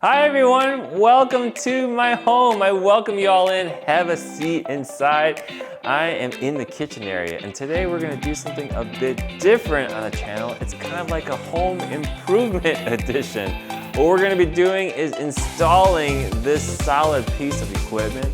Hi everyone, welcome to my home. I welcome you all in. Have a seat inside. I am in the kitchen area and today we're gonna do something a bit different on the channel. It's kind of like a home improvement edition. What we're gonna be doing is installing this solid piece of equipment,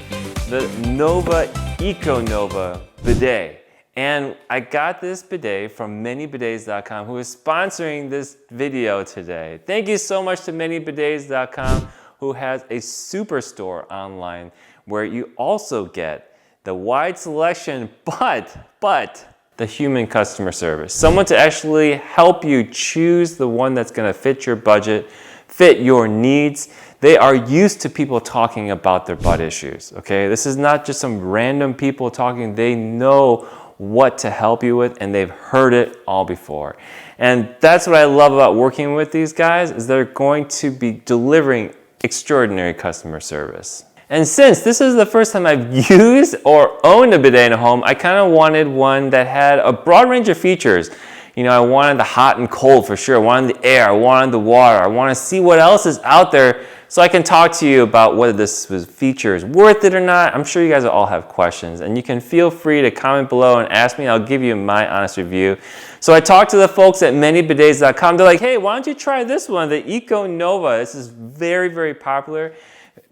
the Nova EcoNova bidet. And I got this bidet from manybidets.com, who is sponsoring this video today. Thank you so much to manybidets.com, who has a superstore online where you also get the wide selection, but the human customer service. Someone to actually help you choose the one that's gonna fit your budget, fit your needs. They are used to people talking about their butt issues, okay? This is not just some random people talking. They know what to help you with, and they've heard it all before. And that's what I love about working with these guys, is they're going to be delivering extraordinary customer service. And since this is the first time I've used or owned a bidet in a home, I kind of wanted one that had a broad range of features. You know, I wanted the hot and cold for sure. I wanted the air, I wanted the water. I want to see what else is out there so I can talk to you about whether this feature is worth it or not. I'm sure you guys all have questions and you can feel free to comment below and ask me. I'll give you my honest review. So I talked to the folks at manybidets.com. They're like, hey, why don't you try this one, the EcoNova. This is very, very popular.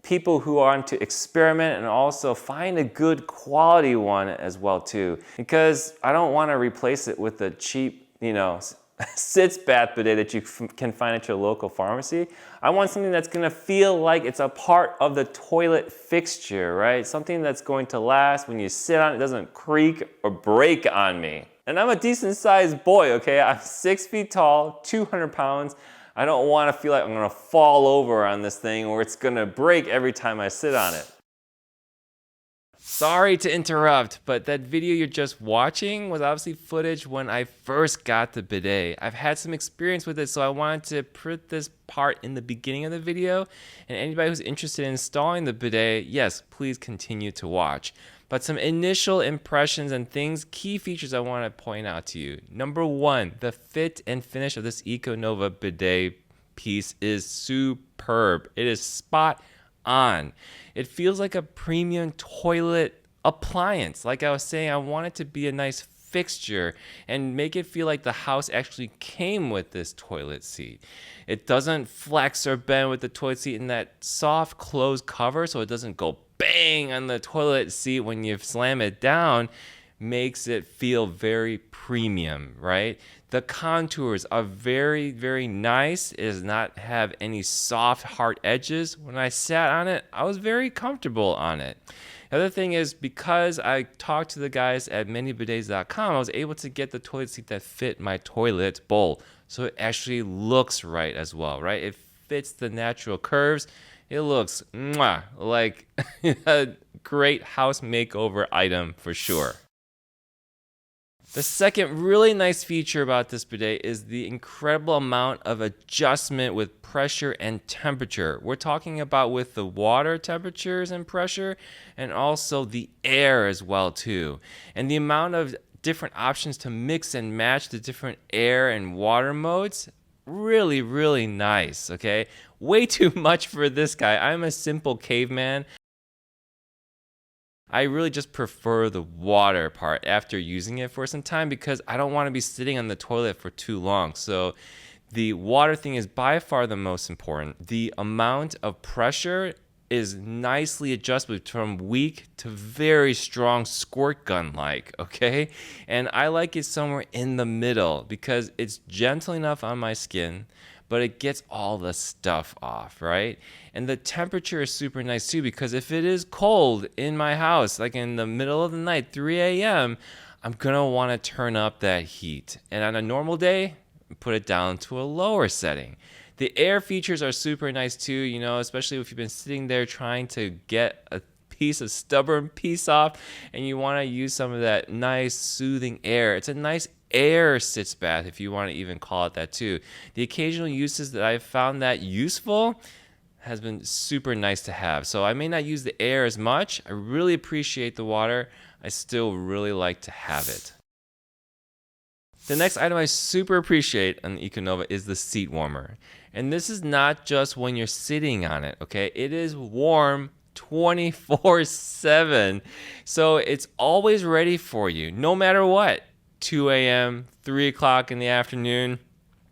People who want to experiment and also find a good quality one as well too. Because I don't want to replace it with a cheap, you know, sitz bath bidet that you can find at your local pharmacy. I want something that's gonna feel like it's a part of the toilet fixture, right? Something that's going to last. When you sit on it, it doesn't creak or break on me. And I'm a decent sized boy, okay? I'm 6 feet tall, 200 pounds. I don't wanna feel like I'm gonna fall over on this thing or it's gonna break every time I sit on it. Sorry to interrupt, but that video you're just watching was obviously footage when I first got the bidet. I've had some experience with it, so I wanted to put this part in the beginning of the video. And anybody who's interested in installing the bidet, yes, please continue to watch. But some initial impressions and things, key features I want to point out to you. Number one, the fit and finish of this EcoNova bidet piece is superb. It is spot on. It feels like a premium toilet appliance. Like I was saying, I want it to be a nice fixture and make it feel like the house actually came with this toilet seat. It doesn't flex or bend with the toilet seat in that soft closed cover, so it doesn't go bang on the toilet seat when you slam it down. Makes it feel very premium, right? The contours are very, very nice. It does not have any soft, hard edges. When I sat on it, I was very comfortable on it. The other thing is, because I talked to the guys at manybidets.com, I was able to get the toilet seat that fit my toilet bowl. So it actually looks right as well, right? It fits the natural curves. It looks like a great house makeover item for sure. The second really nice feature about this bidet is the incredible amount of adjustment with pressure and temperature. We're talking about with the water temperatures and pressure, and also the air as well too. And the amount of different options to mix and match the different air and water modes, really, really nice, okay? Way too much for this guy. I'm a simple caveman. I really just prefer the water part after using it for some time because I don't want to be sitting on the toilet for too long. So the water thing is by far the most important. The amount of pressure is nicely adjusted from weak to very strong squirt gun like, okay? And I like it somewhere in the middle because it's gentle enough on my skin, but it gets all the stuff off, right? And the temperature is super nice too, because if it is cold in my house, like in the middle of the night, 3 a.m., I'm gonna wanna turn up that heat. And on a normal day, put it down to a lower setting. The air features are super nice too, you know, especially if you've been sitting there trying to get a stubborn piece off and you wanna use some of that nice soothing air. It's a nice air sitz bath, if you want to even call it that too. The occasional uses that I've found that useful has been super nice to have. So I may not use the air as much. I really appreciate the water. I still really like to have it. The next item I super appreciate on the Econova is the seat warmer. And this is not just when you're sitting on it, okay? It is warm 24/7. So it's always ready for you, no matter what. 2 a.m., 3 o'clock in the afternoon,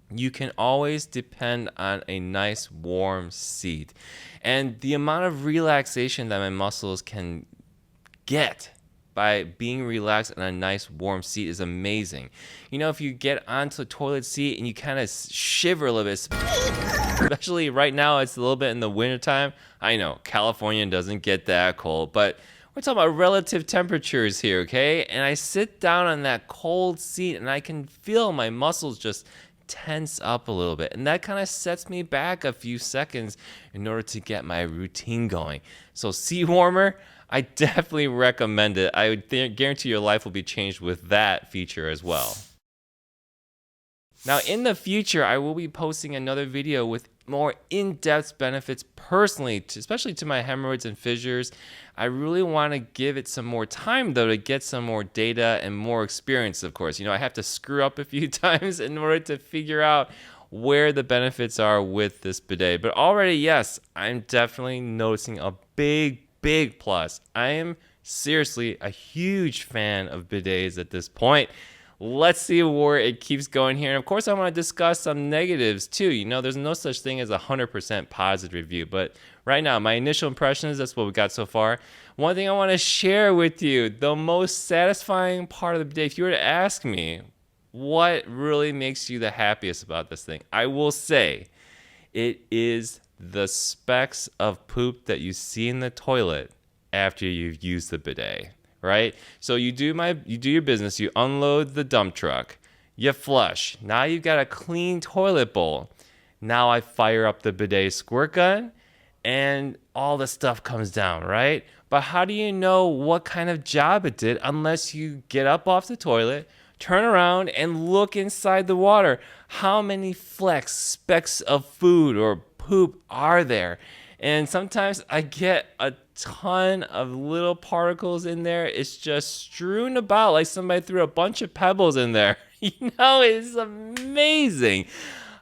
you can always depend on a nice warm seat. And the amount of relaxation that my muscles can get by being relaxed in a nice warm seat is amazing. You know, if you get onto a toilet seat and you kind of shiver a little bit, especially right now, it's a little bit in the wintertime. I know, California doesn't get that cold, but we're talking about relative temperatures here, okay? And I sit down on that cold seat and I can feel my muscles just tense up a little bit. And that kind of sets me back a few seconds in order to get my routine going. So seat warmer, I definitely recommend it. I would guarantee your life will be changed with that feature as well. Now, in the future, I will be posting another video with more in-depth benefits personally, especially to my hemorrhoids and fissures. I really want to give it some more time, though, to get some more data and more experience, of course. You know, I have to screw up a few times in order to figure out where the benefits are with this bidet. But already, yes, I'm definitely noticing a big plus. I am seriously a huge fan of bidets at this point. Let's see where it keeps going here. And of course, I want to discuss some negatives too. You know, there's no such thing as a 100% positive review. But right now, my initial impressions, that's what we got so far. One thing I want to share with you, the most satisfying part of the bidet, if you were to ask me, what really makes you the happiest about this thing? I will say it is the specks of poop that you see in the toilet after you've used the bidet, right? So you do your business, you unload the dump truck, you flush. Now you've got a clean toilet bowl. Now I fire up the bidet squirt gun and all the stuff comes down, right? But how do you know what kind of job it did unless you get up off the toilet, turn around and look inside the water? How many specks of food or poop are there? And sometimes I get a ton of little particles in there. It's just strewn about like somebody threw a bunch of pebbles in there. You know, it's amazing.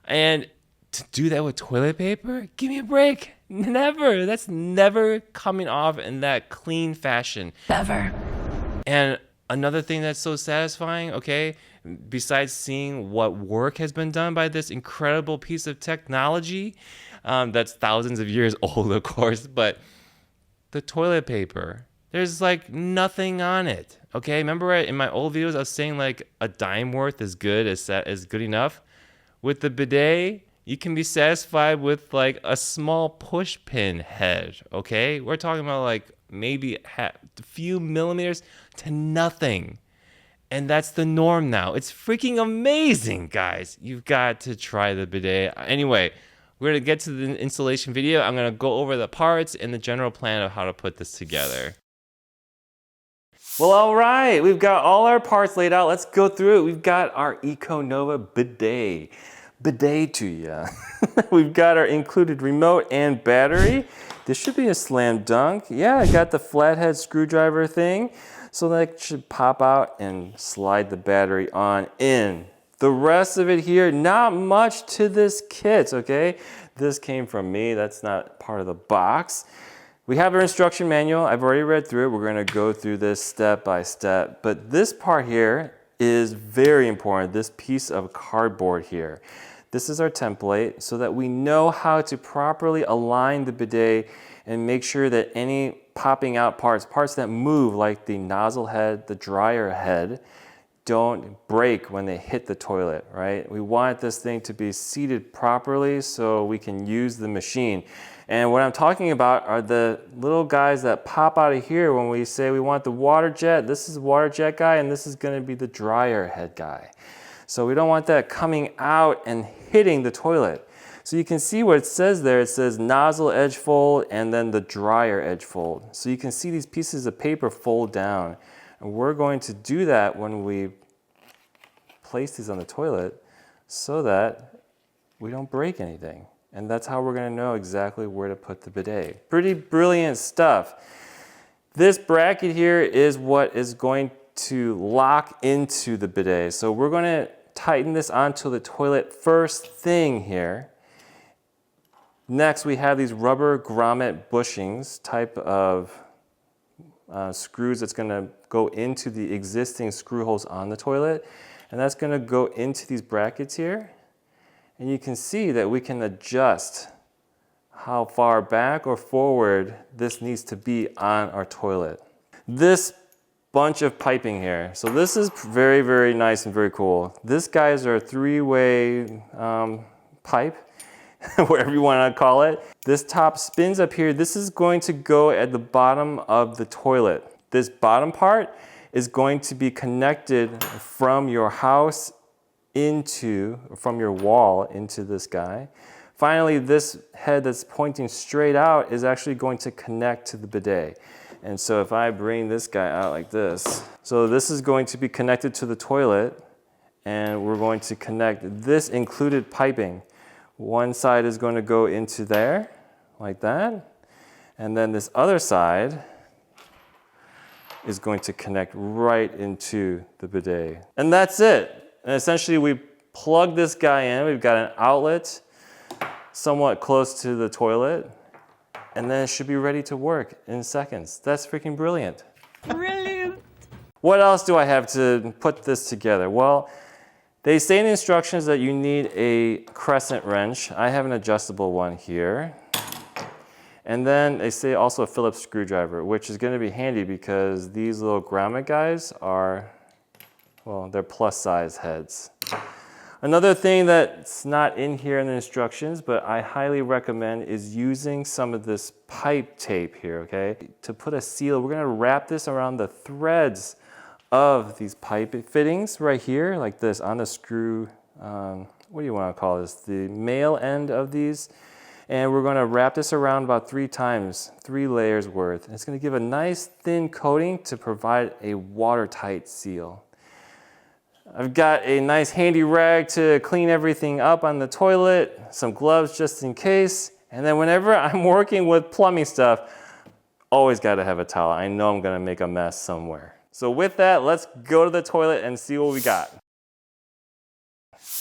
And to do that with toilet paper, give me a break. Never. That's never coming off in that clean fashion. Never. And another thing that's so satisfying, okay, besides seeing what work has been done by this incredible piece of technology, that's thousands of years old, of course, but the toilet paper, there's like nothing on it, okay? Remember in my old videos, I was saying like a dime worth is good enough? With the bidet, you can be satisfied with like a small push pin head, okay? We're talking about like maybe a few millimeters to nothing. And that's the norm now. It's freaking amazing, guys. You've got to try the bidet. Anyway, we're going to get to the installation video. I'm going to go over the parts and the general plan of how to put this together. Well, all right. We've got all our parts laid out. Let's go through it. We've got our Econova bidet. Bidet to ya. We've got our included remote and battery. This should be a slam dunk. Yeah, I got the flathead screwdriver thing. So that should pop out and slide the battery on in. The rest of it here, not much to this kit, okay? This came from me, that's not part of the box. We have our instruction manual. I've already read through it. We're gonna go through this step by step. But this part here is very important, this piece of cardboard here. This is our template so that we know how to properly align the bidet and make sure that any popping out parts that move like the nozzle head, the dryer head, don't break when they hit the toilet, right? We want this thing to be seated properly so we can use the machine. And what I'm talking about are the little guys that pop out of here when we say we want the water jet. This is the water jet guy and this is gonna be the dryer head guy. So we don't want that coming out and hitting the toilet. So you can see what it says there. It says nozzle edge fold and then the dryer edge fold. So you can see these pieces of paper fold down. And we're going to do that when we place these on the toilet so that we don't break anything. And that's how we're going to know exactly where to put the bidet. Pretty brilliant stuff. This bracket here is what is going to lock into the bidet. So we're going to tighten this onto the toilet first thing here. Next, we have these rubber grommet bushings type of screws that's going to go into the existing screw holes on the toilet. And that's going to go into these brackets here. And you can see that we can adjust how far back or forward this needs to be on our toilet. This bunch of piping here. So this is very, very nice and very cool. This guys are a three-way pipe, whatever you want to call it. This top spins up here. This is going to go at the bottom of the toilet. This bottom part is going to be connected from your house from your wall into this guy. Finally, this head that's pointing straight out is actually going to connect to the bidet. And so if I bring this guy out like this, so this is going to be connected to the toilet, and we're going to connect this included piping. One side is going to go into there, like that, and then this other side is going to connect right into the bidet. And that's it. And essentially we plug this guy in, we've got an outlet somewhat close to the toilet, and then it should be ready to work in seconds. That's freaking brilliant. Brilliant. What else do I have to put this together? Well, they say in the instructions that you need a crescent wrench. I have an adjustable one here. And then they say also a Phillips screwdriver, which is going to be handy because these little grommet guys are, well, they're plus size heads. Another thing that's not in here in the instructions, but I highly recommend, is using some of this pipe tape here, okay? To put a seal, we're gonna wrap this around the threads of these pipe fittings right here, like this, on the screw, what do you wanna call this? The male end of these. And we're gonna wrap this around about 3 times, 3 layers worth. And it's gonna give a nice thin coating to provide a watertight seal. I've got a nice handy rag to clean everything up on the toilet, some gloves just in case, and then whenever I'm working with plumbing stuff, always gotta have a towel. I know I'm gonna make a mess somewhere. So with that, let's go to the toilet and see what we got.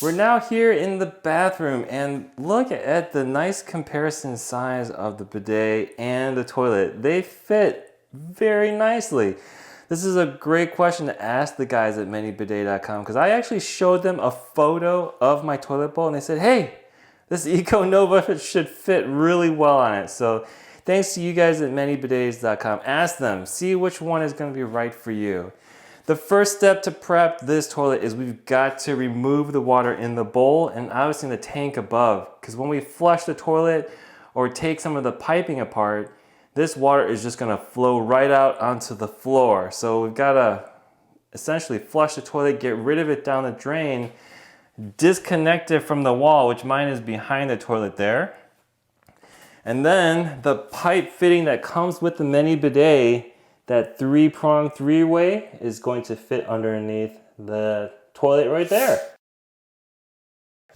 We're now here in the bathroom, and look at the nice comparison size of the bidet and the toilet. They fit very nicely. This is a great question to ask the guys at ManyBidet.com, because I actually showed them a photo of my toilet bowl and they said, hey, this Eco Nova should fit really well on it. So thanks to you guys at ManyBidets.com. Ask them, see which one is going to be right for you. The first step to prep this toilet is we've got to remove the water in the bowl and obviously in the tank above, because when we flush the toilet or take some of the piping apart, this water is just gonna flow right out onto the floor. So we've gotta essentially flush the toilet, get rid of it down the drain, disconnect it from the wall, which mine is behind the toilet there. And then the pipe fitting that comes with the ManyBidet, that 3-prong 3-way, is going to fit underneath the toilet right there.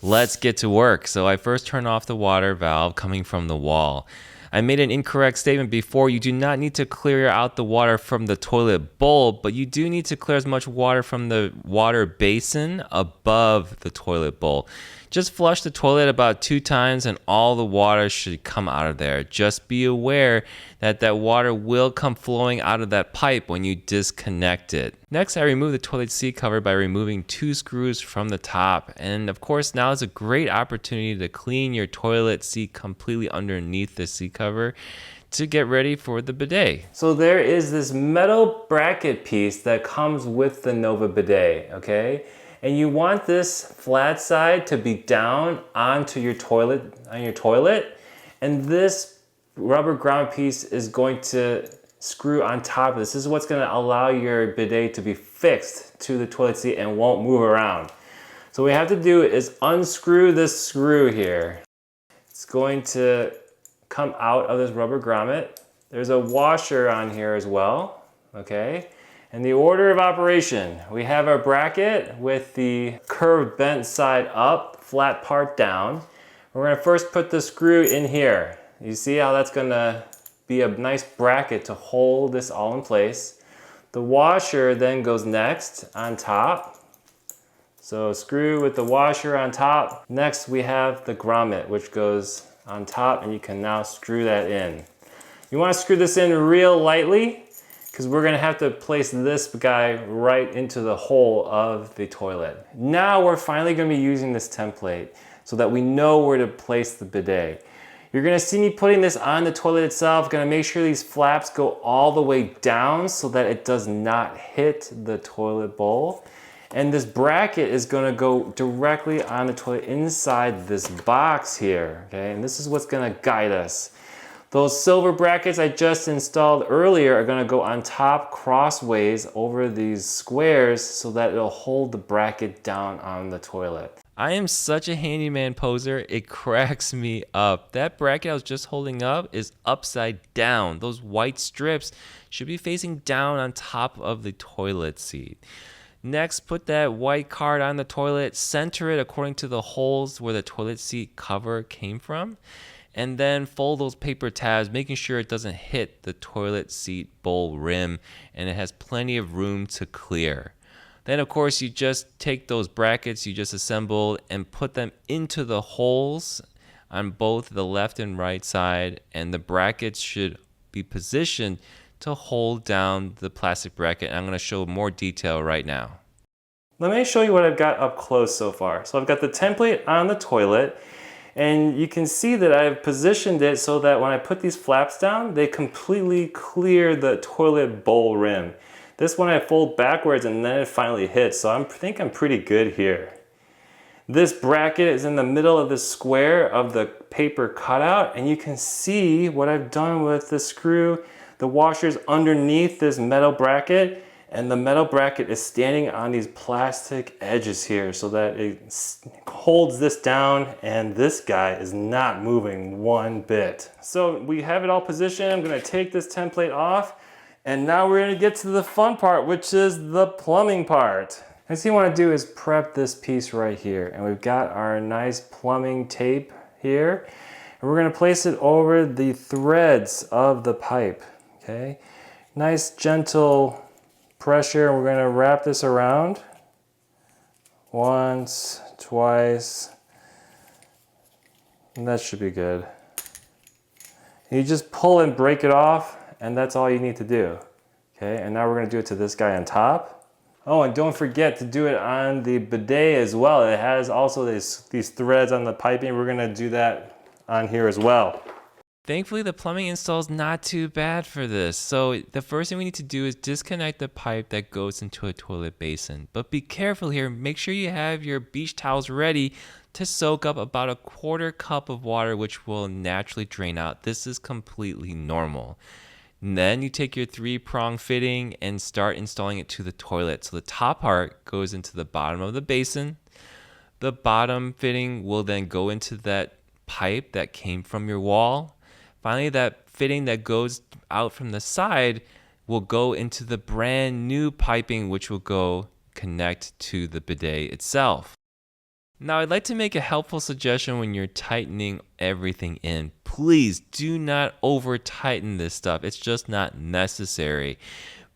Let's get to work. So I first turn off the water valve coming from the wall. I made an incorrect statement before. You do not need to clear out the water from the toilet bowl, but you do need to clear as much water from the water basin above the toilet bowl. Just flush the toilet about 2 times and all the water should come out of there. Just be aware that that water will come flowing out of that pipe when you disconnect it. Next, I remove the toilet seat cover by removing 2 screws from the top. And of course, now is a great opportunity to clean your toilet seat completely underneath the seat cover to get ready for the bidet. So there is this metal bracket piece that comes with the Nova bidet, okay? And you want this flat side to be down onto your toilet, and this rubber ground piece is going to screw on top of this. This is what's going to allow your bidet to be fixed to the toilet seat and won't move around. So what we have to do is unscrew this screw here. It's going to come out of this rubber grommet. There's a washer on here as well, okay? And the order of operation, we have our bracket with the curved bent side up, flat part down. We're gonna first put the screw in here. You see how that's gonna be a nice bracket to hold this all in place. The washer then goes next on top. So screw with the washer on top. Next we have the grommet, which goes on top, and you can now screw that in. You want to screw this in real lightly because we're going to have to place this guy right into the hole of the toilet. Now we're finally going to be using this template so that we know where to place the bidet. You're going to see me putting this on the toilet itself. Going to make sure these flaps go all the way down so that it does not hit the toilet bowl. And this bracket is going to go directly on the toilet inside this box here, okay? And this is what's going to guide us. Those silver brackets I just installed earlier are going to go on top crossways over these squares so that it'll hold the bracket down on the toilet. I am such a handyman poser, it cracks me up. That bracket I was just holding up is upside down. Those white strips should be facing down on top of the toilet seat. Next, put that white card on the toilet, center it according to the holes where the toilet seat cover came from, and then fold those paper tabs, making sure it doesn't hit the toilet seat bowl rim and it has plenty of room to clear. Then, of course, you just take those brackets you just assembled and put them into the holes on both the left and right side, and the brackets should be positioned to hold down the plastic bracket. I'm going to show more detail right now. Let me show you what I've got up close so far. So I've got the template on the toilet, and you can see that I've positioned it so that when I put these flaps down, they completely clear the toilet bowl rim. This one I fold backwards and then it finally hits, so I think I'm pretty good here. This bracket is in the middle of the square of the paper cutout, and you can see what I've done with the screw. The washer's underneath this metal bracket, and the metal bracket is standing on these plastic edges here so that it holds this down, and this guy is not moving one bit. So we have it all positioned. I'm gonna take this template off, and now we're gonna get to the fun part, which is the plumbing part. Next thing you wanna do is prep this piece right here, and we've got our nice plumbing tape here, and we're gonna place it over the threads of the pipe. Okay, nice gentle pressure, and we're going to wrap this around once, twice, and that should be good. And you just pull and break it off, and that's all you need to do. Okay, and now we're going to do it to this guy on top. Oh, and don't forget to do it on the bidet as well. It has also these threads on the piping. We're going to do that on here as well. Thankfully, the plumbing install is not too bad for this. So the first thing we need to do is disconnect the pipe that goes into a toilet basin. But be careful here. Make sure you have your beach towels ready to soak up about a 1/4 cup of water, which will naturally drain out. This is completely normal. And then you take your 3-prong fitting and start installing it to the toilet. So the top part goes into the bottom of the basin. The bottom fitting will then go into that pipe that came from your wall. Finally, that fitting that goes out from the side will go into the brand new piping, which will go connect to the bidet itself. Now, I'd like to make a helpful suggestion when you're tightening everything in. Please do not over tighten this stuff. It's just not necessary.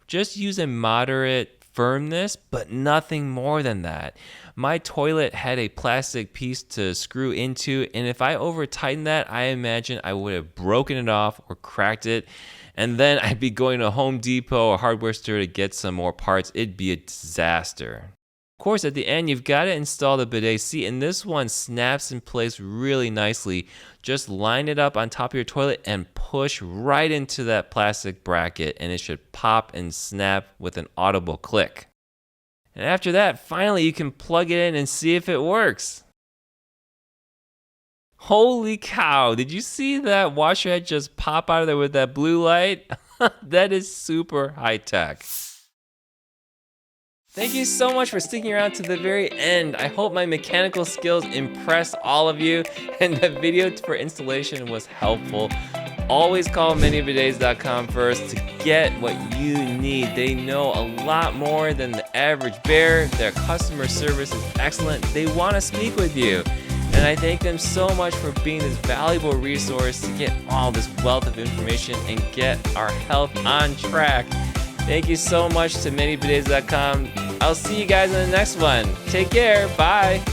Just use a moderate firmness, but nothing more than that. My toilet had a plastic piece to screw into, and if I over tightened that, I imagine I would have broken it off or cracked it, and then I'd be going to Home Depot or hardware store to get some more parts. It'd be a disaster. Of course, at the end, you've got to install the bidet seat, and this one snaps in place really nicely. Just line it up on top of your toilet and push right into that plastic bracket, and it should pop and snap with an audible click. And after that, finally, you can plug it in and see if it works. Holy cow, did you see that washer head just pop out of there with that blue light? That is super high tech. Thank you so much for sticking around to the very end. I hope my mechanical skills impressed all of you and the video for installation was helpful. Always call minibidets.com first to get what you need. They know a lot more than the average bear. Their customer service is excellent. They want to speak with you. And I thank them so much for being this valuable resource to get all this wealth of information and get our health on track. Thank you so much to minibidets.com. I'll see you guys in the next one. Take care. Bye.